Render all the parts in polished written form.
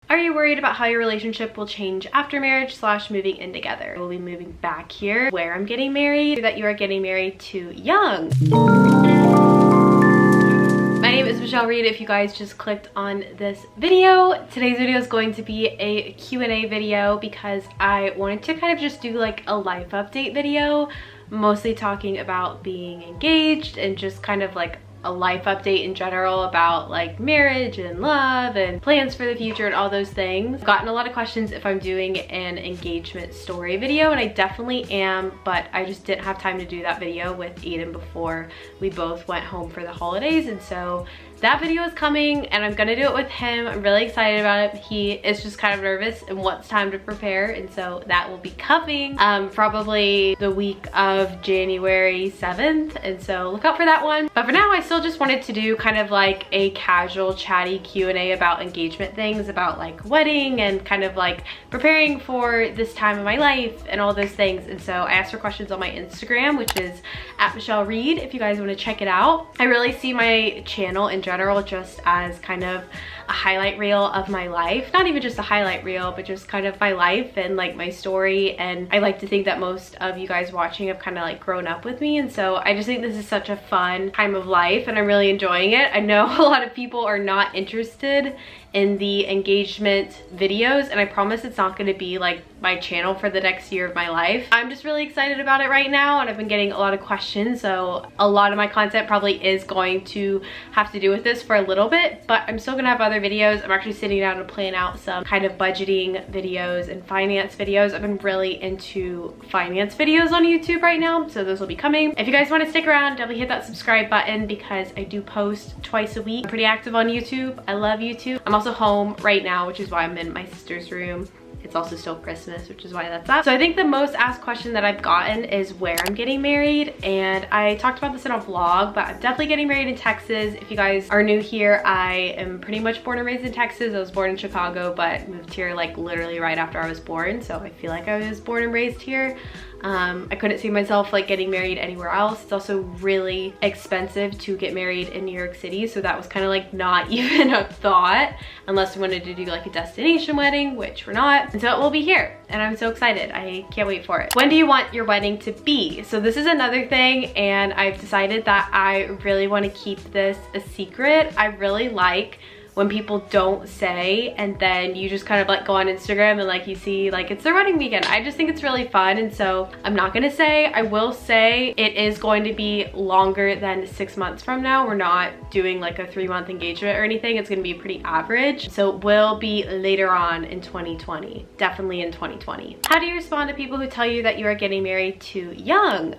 Are you worried about how your relationship will change after marriage / moving in together? We'll be moving back here where I'm getting married, that you are getting married too young. My name is Michelle Reed if you guys just clicked on this video. Today's video is going to be a Q&A video because I wanted to kind of just do like a life update video, mostly talking about being engaged and just kind of like a life update in general about like marriage and love and plans for the future and all those things. I've gotten a lot of questions if I'm doing an engagement story video, and I definitely am, but I just didn't have time to do that video with Aiden before we both went home for the holidays, and so that video is coming and I'm gonna do it with him. I'm really excited about it. He is just kind of nervous and wants time to prepare, and so that will be coming probably the week of January 7th, and so look out for that one. But for now, I still just wanted to do kind of like a casual chatty Q&A about engagement things, about like wedding and kind of like preparing for this time of my life and all those things. And so I asked for questions on my Instagram, which is @MichelleReed, if you guys want to check it out. I really see my channel in general just as kind of a highlight reel of my life. Not even just a highlight reel, but just kind of my life and like my story. And I like to think that most of you guys watching have kind of like grown up with me, and so I just think this is such a fun time of life and I'm really enjoying it. I know a lot of people are not interested in the engagement videos, and I promise it's not going to be like my channel for the next year of my life. I'm just really excited about it right now, and I've been getting a lot of questions, so a lot of my content probably is going to have to do with this for a little bit, but I'm still gonna have other videos. I'm actually sitting down to plan out some kind of budgeting videos and finance videos. I've been really into finance videos on YouTube right now, so those will be coming. If you guys want to stick around, definitely hit that subscribe button because I do post twice a week. I'm pretty active on YouTube. I love YouTube. I'm also home right now, which is why I'm in my sister's room. It's also still Christmas, which is why that's up. So I think the most asked question that I've gotten is where I'm getting married, and I talked about this in a vlog, but I'm definitely getting married in Texas. If you guys are new here, I am pretty much born and raised in Texas. I was born in Chicago, but moved here like literally right after I was born, so I feel like I was born and raised here. I couldn't see myself like getting married anywhere else. It's also really expensive to get married in New York City, so that was kind of like not even a thought unless we wanted to do like a destination wedding, which we're not. And so it will be here, and I'm so excited. I can't wait for it. When do you want your wedding to be? So this is another thing, and I've decided that I really want to keep this a secret. I really like when people don't say, and then you just kind of like go on Instagram and like you see like it's their wedding weekend. I just think it's really fun, and so I'm not gonna say. I will say it is going to be longer than 6 months from now. We're not doing like a 3-month engagement or anything. It's gonna be pretty average, so it will be later on in 2020, definitely in 2020. How do you respond to people who tell you that you are getting married too young?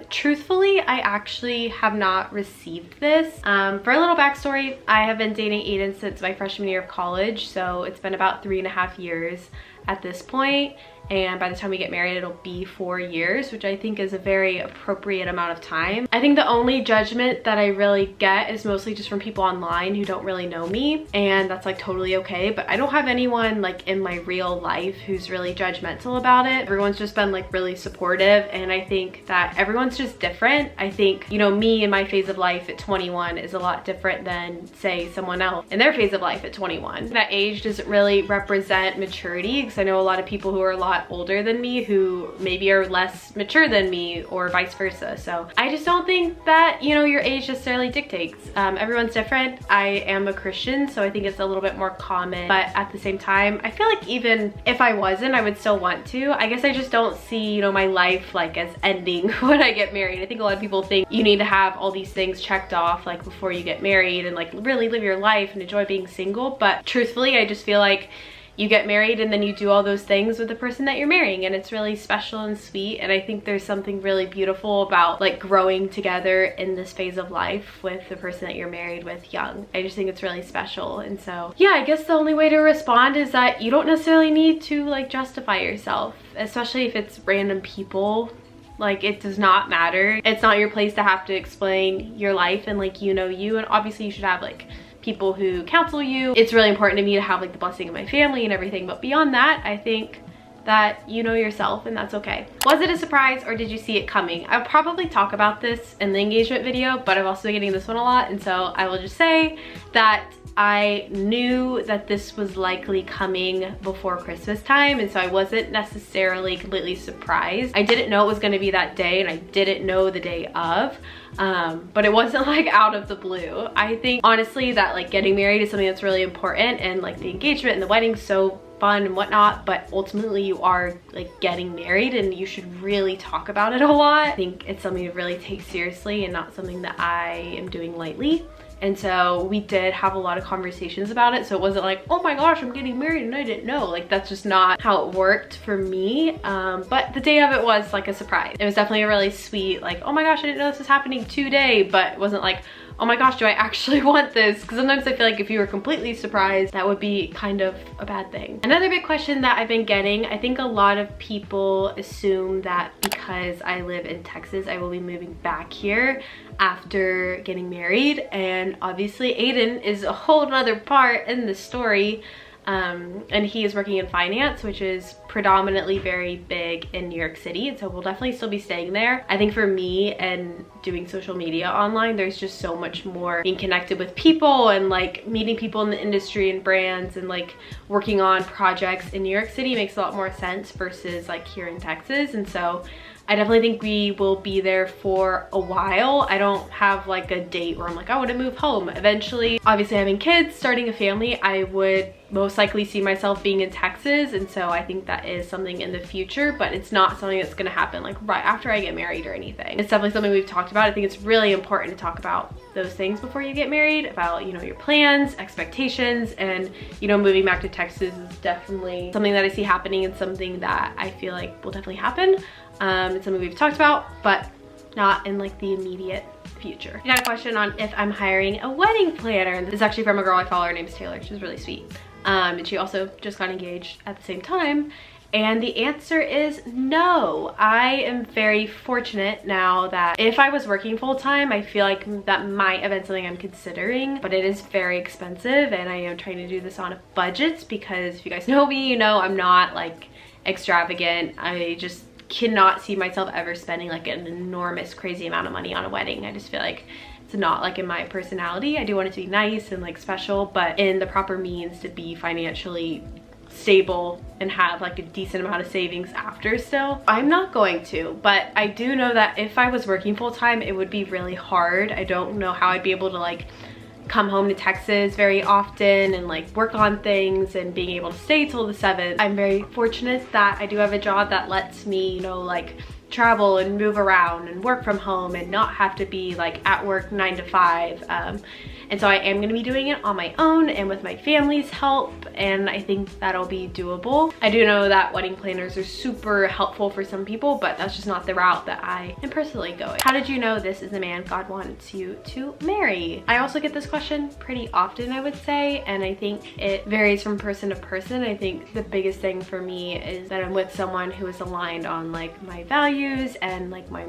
Truthfully, I actually have not received this. For a little backstory, I have been dating Aiden since my freshman year of college, so it's been about 3.5 years at this point, and by the time we get married it'll be 4 years, which I think is a very appropriate amount of time. I think the only judgment that I really get is mostly just from people online who don't really know me, and that's like totally okay, but I don't have anyone like in my real life who's really judgmental about it. Everyone's just been like really supportive, and I think that everyone's just different. I think, you know, me in my phase of life at 21 is a lot different than say someone else in their phase of life at 21. That age doesn't really represent maturity, because I know a lot of people who are a lot older than me who maybe are less mature than me, or vice versa. So I just don't think that, you know, your age necessarily dictates. Everyone's different. I am a Christian, so I think it's a little bit more common, but at the same time I feel like even if I wasn't, I would still want to. I guess I just don't see, you know, my life like as ending when I get married. I think a lot of people think you need to have all these things checked off like before you get married and like really live your life and enjoy being single, but truthfully I just feel like you get married and then you do all those things with the person that you're marrying, and it's really special and sweet. And I think there's something really beautiful about like growing together in this phase of life with the person that you're married with young. I just think it's really special. And so yeah, I guess the only way to respond is that you don't necessarily need to like justify yourself, especially if it's random people. Like, it does not matter. It's not your place to have to explain your life, and like, you know you, and obviously you should have like people who counsel you. It's really important to me to have like the blessing of my family and everything, but beyond that, I think that you know yourself, and that's okay. Was it a surprise or did you see it coming? I'll probably talk about this in the engagement video, but I've also been getting this one a lot, and so I will just say that I knew that this was likely coming before Christmas time, and so I wasn't necessarily completely surprised. I didn't know it was going to be that day, and I didn't know the day of, but it wasn't like out of the blue. I think honestly that like getting married is something that's really important, and like the engagement and the wedding's so fun and whatnot, but ultimately you are like getting married and you should really talk about it a lot. I think it's something to really take seriously and not something that I am doing lightly. And so we did have a lot of conversations about it. So it wasn't like, oh my gosh, I'm getting married and I didn't know. Like, that's just not how it worked for me. But the day of it was like a surprise. It was definitely a really sweet, like, oh my gosh, I didn't know this was happening today. But it wasn't like, oh my gosh, do I actually want this? Because sometimes I feel like if you were completely surprised, that would be kind of a bad thing. Another big question that I've been getting, I think a lot of people assume that because I live in Texas, I will be moving back here after getting married. And obviously Aiden is a whole nother part in the story. And he is working in finance, which is predominantly very big in New York City, and so we'll definitely still be staying there. I think for me and doing social media online, there's just so much more being connected with people and like meeting people in the industry and brands and like working on projects in New York City makes a lot more sense versus like here in Texas. And so I definitely think we will be there for a while. I don't have like a date where I'm like, I want to move home. Eventually, obviously having kids, starting a family, I would most likely see myself being in Texas. And so I think that is something in the future, but it's not something that's gonna happen like right after I get married or anything. It's definitely something we've talked about. I think it's really important to talk about those things before you get married, about, you know, your plans, expectations, and, you know, moving back to Texas is definitely something that I see happening and something that I feel like will definitely happen. It's something we've talked about, but not in like the immediate future. You got a question on if I'm hiring a wedding planner. And this is actually from a girl I follow. Her name's Taylor. She's really sweet. And she also just got engaged at the same time. And the answer is no. I am very fortunate now that if I was working full-time, I feel like that might have been something I'm considering, but it is very expensive and I am trying to do this on a budget because if you guys know me, you know I'm not like extravagant. I just cannot see myself ever spending like an enormous crazy amount of money on a wedding. I just feel like it's not like in my personality. I do want it to be nice and like special, but in the proper means to be financially stable and have like a decent amount of savings after still. I'm not going to, but I do know that if I was working full-time, it would be really hard. I don't know how I'd be able to like come home to Texas very often and like work on things and being able to stay till the 7th. I'm very fortunate that I do have a job that lets me, you know, like travel and move around and work from home and not have to be like at work 9 to 5. And so I am gonna be doing it on my own and with my family's help, and I think that'll be doable. I do know that wedding planners are super helpful for some people, but that's just not the route that I am personally going. How did you know this is the man God wants you to marry? I also get this question pretty often, I would say, and I think it varies from person to person. I think the biggest thing for me is that I'm with someone who is aligned on like my values and like my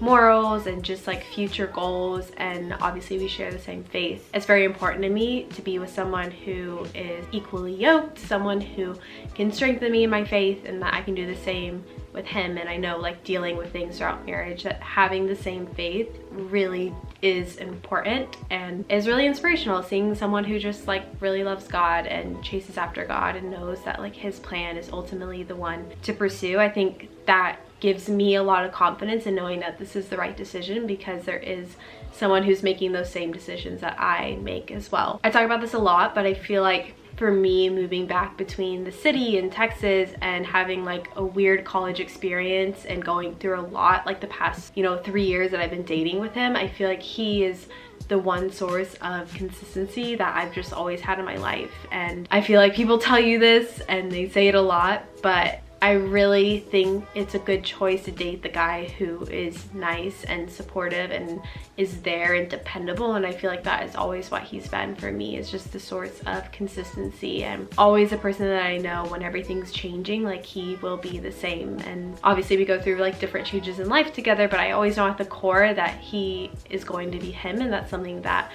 morals and just like future goals, and obviously we share the same faith. It's very important to me to be with someone who is equally yoked, someone who can strengthen me in my faith, and that I can do the same with him. And I know like dealing with things throughout marriage, that having the same faith really is important and is really inspirational. Seeing someone who just like really loves God and chases after God and knows that like his plan is ultimately the one to pursue, I think that gives me a lot of confidence in knowing that this is the right decision, because there is someone who's making those same decisions that I make as well. I talk about this a lot, but I feel like for me, moving back between the city and Texas and having like a weird college experience and going through a lot like the past, you know, 3 years that I've been dating with him, I feel like he is the one source of consistency that I've just always had in my life. And I feel like people tell you this and they say it a lot, but I really think it's a good choice to date the guy who is nice and supportive and is there and dependable. And I feel like that is always what he's been for me, is just the source of consistency, and always a person that I know when everything's changing, like he will be the same. And obviously we go through like different changes in life together, but I always know at the core that he is going to be him, and that's something that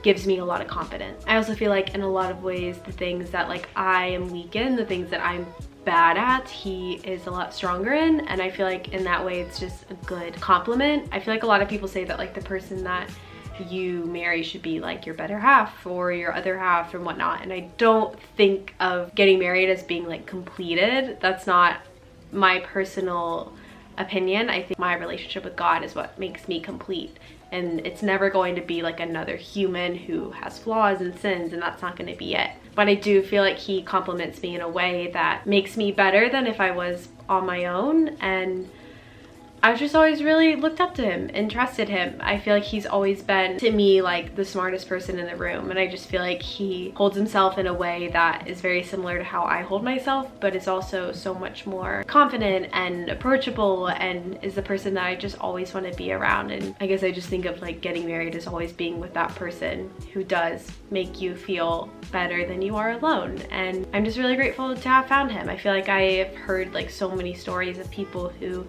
gives me a lot of confidence. I also feel like in a lot of ways, the things that like I am weak in, the things that I'm bad at, he is a lot stronger in, and I feel like in that way it's just a good compliment. I feel like a lot of people say that like the person that you marry should be like your better half or your other half and whatnot, and I don't think of getting married as being like completed. That's not my personal opinion. I think my relationship with God is what makes me complete, and it's never going to be like another human who has flaws and sins, and that's not going to be it. But I do feel like he compliments me in a way that makes me better than if I was on my own, and I've just always really looked up to him and trusted him. I feel like he's always been, to me, like the smartest person in the room, and I just feel like he holds himself in a way that is very similar to how I hold myself, but is also so much more confident and approachable, and is the person that I just always want to be around. And I guess I just think of like getting married as always being with that person who does make you feel better than you are alone, and I'm just really grateful to have found him. I feel like I've heard like so many stories of people who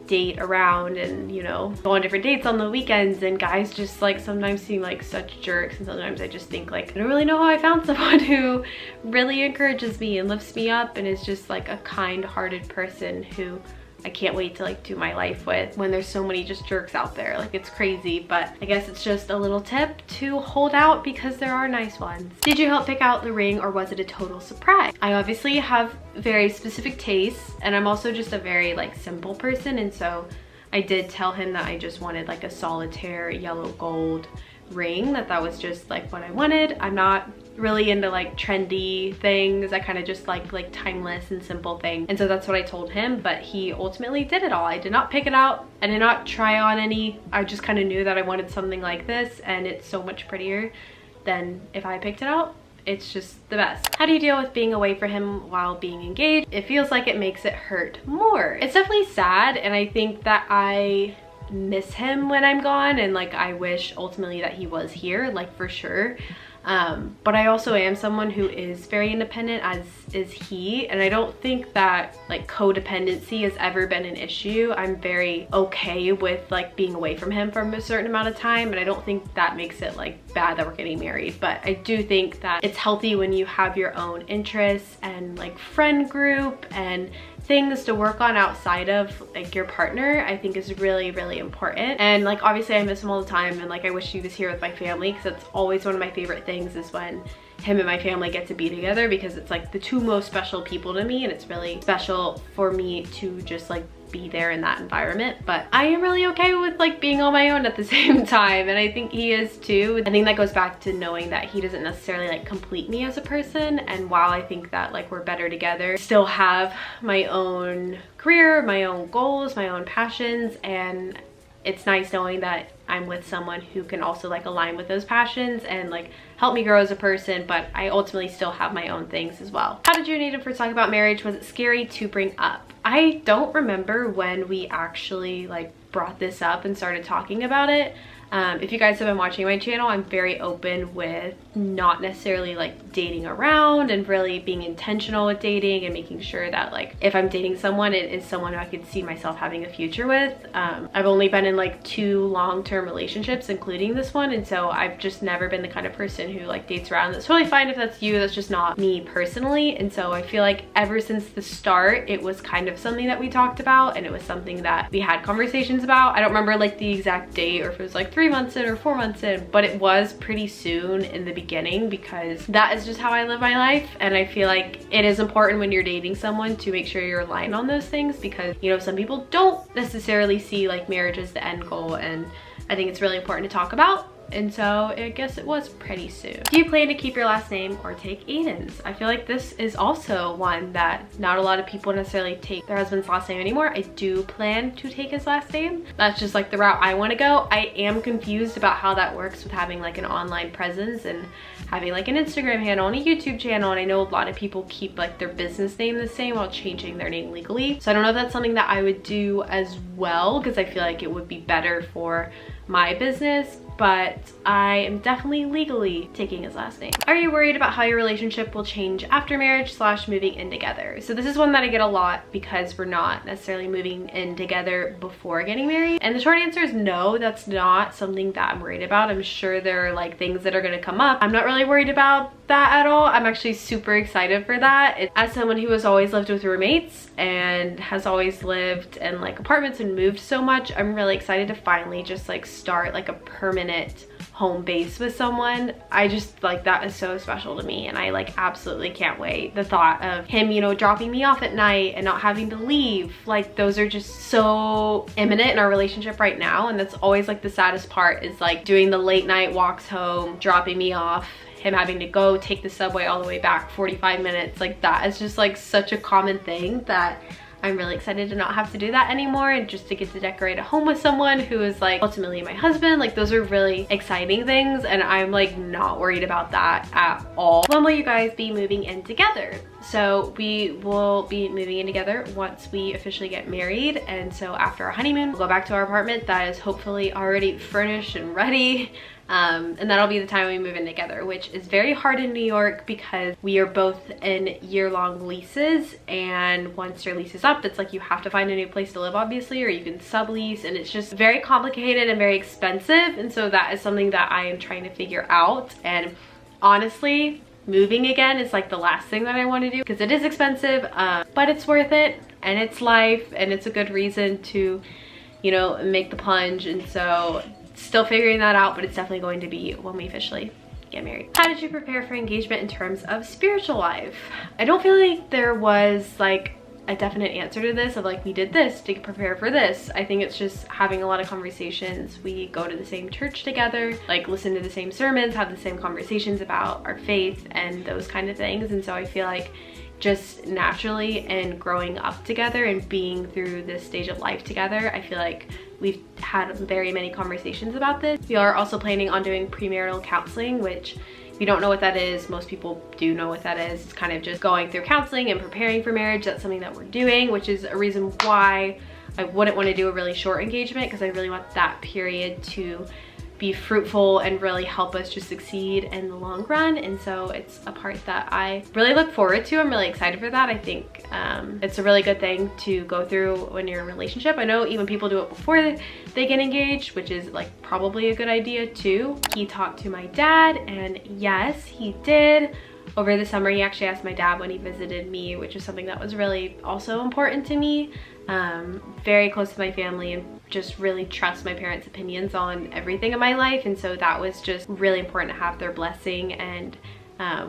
date around and, you know, go on different dates on the weekends, and guys just like sometimes seem like such jerks, and sometimes I just think like I don't really know how I found someone who really encourages me and lifts me up and is just like a kind-hearted person who I can't wait to like do my life with, when there's so many just jerks out there. Like, it's crazy, but I guess it's just a little tip to hold out because there are nice ones. Did you help pick out the ring, or was it a total surprise? I obviously have very specific tastes, and I'm also just a very like simple person, and so I did tell him that I just wanted like a solitaire yellow gold ring, that was just like what I wanted. I'm not really into like trendy things. I kind of just like timeless and simple things, and so that's what I told him, but he ultimately did it all. I did not pick it out. I did not try on any. I just kind of knew that I wanted something like this, and it's so much prettier than if I picked it out. It's just the best. How do you deal with being away from him while being engaged? It feels like it makes it hurt more. It's definitely sad, and I think that I miss him when I'm gone, and like I wish ultimately that he was here, like for sure. But I also am someone who is very independent, as is he, and I don't think that like codependency has ever been an issue. I'm very okay with like being away from him for a certain amount of time, and I don't think that makes it like bad that we're getting married. But I do think that it's healthy when you have your own interests and like friend group and things to work on outside of like your partner. I think is really, really important. And like obviously I miss him all the time, and like I wish he was here with my family, because that's always one of my favorite things, is when him and my family get to be together, because it's like the two most special people to me, and it's really special for me to just like be there in that environment. But I am really okay with like being on my own at the same time, and I think he is too. I think that goes back to knowing that he doesn't necessarily like complete me as a person, and while I think that like we're better together, I still have my own career, my own goals, my own passions, and it's nice knowing that I'm with someone who can also like align with those passions and like help me grow as a person, but I ultimately still have my own things as well. How did you and Nathan first talk about marriage? Was it scary to bring up? I don't remember when we actually like brought this up and started talking about it. If you guys have been watching my channel, I'm very open with not necessarily like dating around, and really being intentional with dating and making sure that like if I'm dating someone, it is someone who I could see myself having a future with. I've only been in like 2 long-term relationships, including this one, and so I've just never been the kind of person who like dates around. That's totally fine if that's you, that's just not me personally. And so I feel like ever since the start, it was kind of something that we talked about, and it was something that we had conversations about. I don't remember like the exact date, or if it was like 3 months in or 4 months in, but it was pretty soon in the beginning, because that is just how I live my life. And I feel like it is important when you're dating someone to make sure you're aligned on those things, because you know, some people don't necessarily see like marriage as the end goal, and I think it's really important to talk about. And so I guess it was pretty soon. Do you plan to keep your last name or take Aiden's? I feel like this is also one that not a lot of people necessarily take their husband's last name anymore. I do plan to take his last name. That's just like the route I want to go. I am confused about how that works with having like an online presence and having like an Instagram handle and a YouTube channel. And I know a lot of people keep like their business name the same while changing their name legally. So I don't know if that's something that I would do as well, because I feel like it would be better for my business, but I am definitely legally taking his last name. Are you worried about how your relationship will change after marriage / moving in together? So this is one that I get a lot, because we're not necessarily moving in together before getting married. And the short answer is no, that's not something that I'm worried about. I'm sure there are like things that are gonna come up. I'm not really worried about that at all. I'm actually super excited for that. As someone who has always lived with roommates and has always lived in like apartments and moved so much, I'm really excited to finally just like start like a permanent home base with someone. I just like, that is so special to me, and I like absolutely can't wait. The thought of him, you know, dropping me off at night and not having to leave, like those are just so imminent in our relationship right now, and that's always like the saddest part, is like doing the late night walks home, dropping me off, him having to go take the subway all the way back 45 minutes. Like that is just like such a common thing that I'm really excited to not have to do that anymore, and just to get to decorate a home with someone who is like ultimately my husband. Like those are really exciting things, and I'm like not worried about that at all. When will you guys be moving in together? So we will be moving in together once we officially get married, and so after our honeymoon we'll go back to our apartment that is hopefully already furnished and ready. And that'll be the time we move in together, which is very hard in New York because we are both in year-long leases, and once your lease is up, it's like you have to find a new place to live, obviously, or you can sublease, and it's just very complicated and very expensive. And so that is something that I am trying to figure out. And honestly, moving again is like the last thing that I want to do because it is expensive, but it's worth it, and it's life, and it's a good reason to, you know, make the plunge. And so still figuring that out, but it's definitely going to be when we officially get married. How did you prepare for engagement in terms of spiritual life? I don't feel like there was like a definite answer to this of like we did this to prepare for this. I think it's just having a lot of conversations. We go to the same church together, like listen to the same sermons, have the same conversations about our faith and those kind of things. And so I feel like just naturally, and growing up together and being through this stage of life together, I feel like we've had very many conversations about this. We are also planning on doing premarital counseling, which if you don't know what that is, most people do know what that is. It's kind of just going through counseling and preparing for marriage. That's something that we're doing, which is a reason why I wouldn't want to do a really short engagement, because I really want that period to be fruitful and really help us just succeed in the long run. And so it's a part that I really look forward to. I'm really excited for that. I think it's a really good thing to go through when you're in a relationship. I know even people do it before they get engaged, which is like probably a good idea too. He talked to my dad, and yes, he did. Over the summer, he actually asked my dad when he visited me, which is something that was really also important to me. Very close to my family, and just really trust my parents' opinions on everything in my life. And so that was just really important to have their blessing, and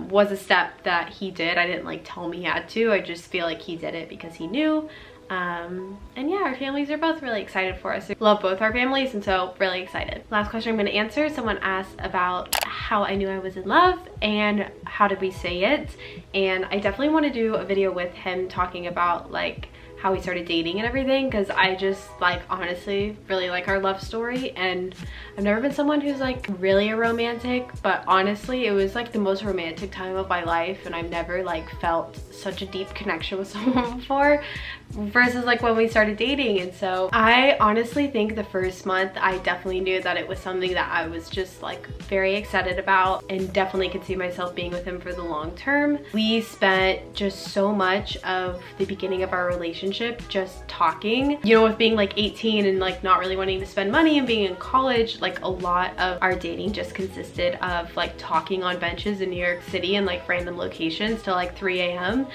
was a step that he did. I didn't like tell him he had to. I just feel like he did it because he knew. And yeah, our families are both really excited for us. I love both our families, and so really excited. Last question I'm going to answer. Someone asked about how I knew I was in love and how did we say it. And I definitely want to do a video with him talking about like how we started dating and everything, because I just like honestly really like our love story. And I've never been someone who's like really a romantic, but honestly it was like the most romantic time of my life, and I've never like felt such a deep connection with someone before versus like when we started dating. And so I honestly think the first month I definitely knew that it was something that I was just like very excited about, and definitely could see myself being with him for the long term. We spent just so much of the beginning of our relationship just talking. You know, with being like 18 and like not really wanting to spend money and being in college, like a lot of our dating just consisted of like talking on benches in New York City and like random locations till like 3 a.m.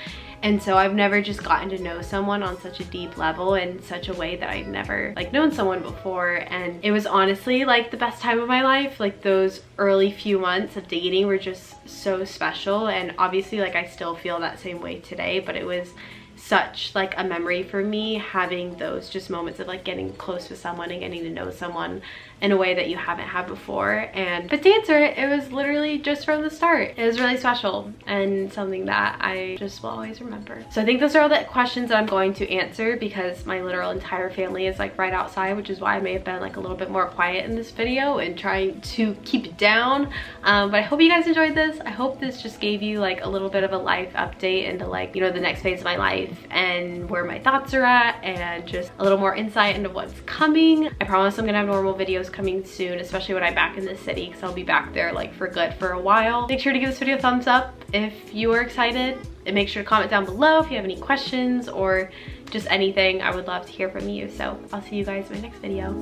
And so I've never just gotten to know someone on such a deep level in such a way that I'd never like known someone before. And it was honestly like the best time of my life. Like those early few months of dating were just so special, and obviously like I still feel that same way today, but it was such like a memory for me having those just moments of like getting close with someone and getting to know someone in a way that you haven't had before. And but to answer it, it was literally just from the start. It was really special and something that I just will always remember. So I think those are all the questions that I'm going to answer, because my literal entire family is like right outside, which is why I may have been like a little bit more quiet in this video and trying to keep it down. But I hope you guys enjoyed this. I hope this just gave you like a little bit of a life update into like, you know, the next phase of my life and where my thoughts are at, and just a little more insight into what's coming. I promise I'm gonna have normal videos coming soon, especially when I'm back in the city, because I'll be back there like for good for a while. Make sure to give this video a thumbs up if you are excited, and make sure to comment down below if you have any questions or just anything. I would love to hear from you. So I'll see you guys in my next video.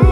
Bye.